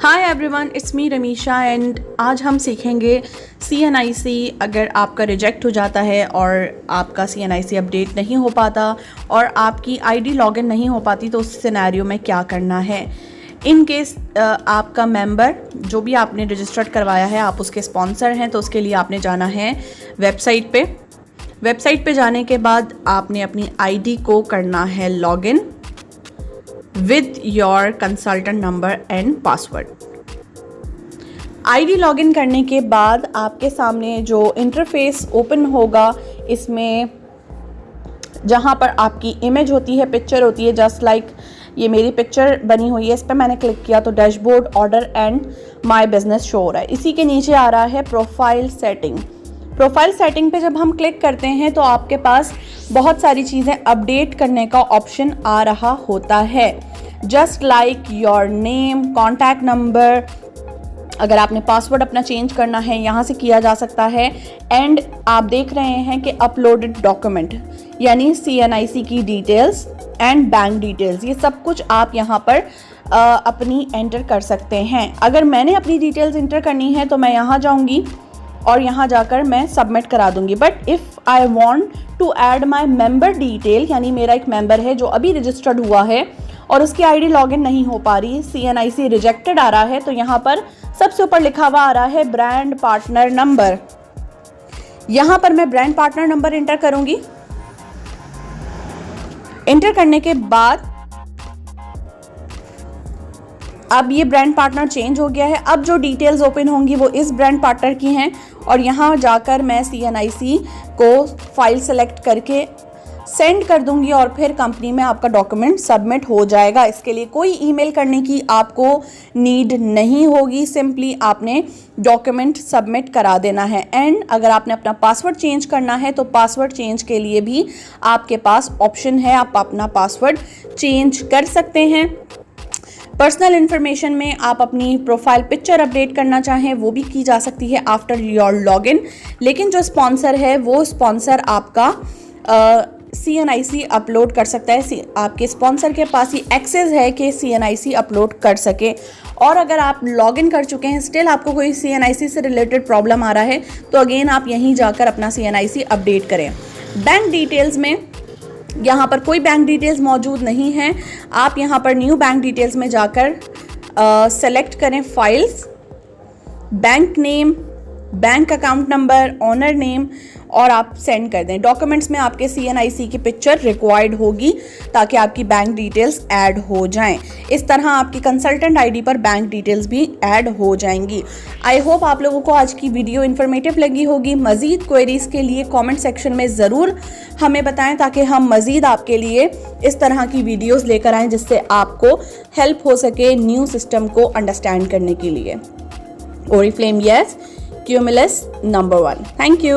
Hi everyone, it's me Ramisha and आज हम सीखेंगे CNIC। अगर आपका रिजेक्ट हो जाता है और आपका CNIC अपडेट नहीं हो पाता और आपकी ID लॉगिन नहीं हो पाती तो उस सिनेरियो में क्या करना है। इन केस आपका मेंबर जो भी आपने रजिस्टर्ड करवाया है आप उसके स्पॉन्सर हैं तो उसके लिए आपने जाना है वेबसाइट पे जाने के बाद आपने अपनी ID को करना है login with your consultant number and password। ID login करने के बाद आपके सामने जो इंटरफेस ओपन होगा, इसमें जहाँ पर आपकी इमेज होती है, पिक्चर होती है, जस्ट लाइक ये मेरी पिक्चर बनी हुई है। इस पर मैंने क्लिक किया तो dashboard, order and my business show हो रहा है। इसी के नीचे आ रहा है प्रोफाइल सेटिंग पे जब हम क्लिक करते हैं तो आपके पास बहुत सारी चीज़ें अपडेट करने का ऑप्शन आ रहा होता है, just like your name, contact number. अगर आपने पासवर्ड अपना चेंज करना है यहाँ से किया जा सकता है। एंड आप देख रहे हैं कि अपलोडेड डॉक्यूमेंट यानी CNIC की डिटेल्स एंड बैंक डिटेल्स, ये सब कुछ आप यहाँ पर अपनी एंटर कर सकते हैं। अगर मैंने अपनी डिटेल्स एंटर करनी है तो मैं यहाँ जाऊँगी और यहाँ जाकर मैं सबमिट करा दूंगी। But if I want to add my member detail, यानी मेरा एक मेंबर है जो अभी रजिस्टर्ड हुआ है और उसकी ID लॉगिन नहीं हो पा रही, CNIC रिजेक्टेड आ रहा है, तो यहाँ पर सबसे ऊपर लिखा हुआ आ रहा है ब्रांड पार्टनर नंबर। यहाँ पर मैं ब्रांड पार्टनर नंबर इंटर करूंगी। इंटर करने के बाद अब ये ब्रांड पार्टनर चेंज हो गया है। अब जो डिटेल्स ओपन होंगी वो इस ब्रांड पार्टनर की हैं और यहाँ जाकर मैं CNIC को फाइल सेलेक्ट करके सेंड कर दूंगी और फिर कंपनी में आपका डॉक्यूमेंट सबमिट हो जाएगा। इसके लिए कोई ईमेल करने की आपको नीड नहीं होगी, सिंपली आपने डॉक्यूमेंट सबमिट करा देना है। एंड अगर आपने अपना पासवर्ड चेंज करना है तो पासवर्ड चेंज के लिए भी आपके पास ऑप्शन है, आप अपना पासवर्ड चेंज कर सकते हैं। पर्सनल इन्फॉर्मेशन में आप अपनी प्रोफाइल पिक्चर अपडेट करना चाहें वो भी की जा सकती है आफ्टर योर लॉगिन। लेकिन जो स्पॉन्सर है वो स्पॉन्सर आपका CNIC अपलोड कर सकता है। आपके स्पॉन्सर के पास ही एक्सेस है कि CNIC अपलोड कर सके। और अगर आप लॉगिन कर चुके हैं, स्टिल आपको कोई CNIC से रिलेटेड प्रॉब्लम आ रहा है तो अगेन आप यहीं जाकर अपना CNIC अपडेट करें। बैंक डिटेल्स में यहाँ पर कोई बैंक डिटेल्स मौजूद नहीं है। आप यहाँ पर न्यू बैंक डिटेल्स में जाकर सेलेक्ट करें files, bank name, bank account number, owner name और आप सेंड कर दें। डॉक्यूमेंट्स में आपके CNIC की पिक्चर रिक्वायर्ड होगी ताकि आपकी बैंक डिटेल्स ऐड हो जाएं। इस तरह आपकी कंसल्टेंट ID पर बैंक डिटेल्स भी ऐड हो जाएंगी। आई होप आप लोगों को आज की वीडियो इन्फॉर्मेटिव लगी होगी। मज़ीद क्वेरीज़ के लिए कमेंट सेक्शन में ज़रूर हमें बताएं ताकि हम मज़ीद आपके लिए इस तरह की वीडियोज़ लेकर आएँ जिससे आपको हेल्प हो सके न्यू सिस्टम को अंडरस्टैंड करने के लिए। Oriflame yes, Cumulus number 1। Thank you।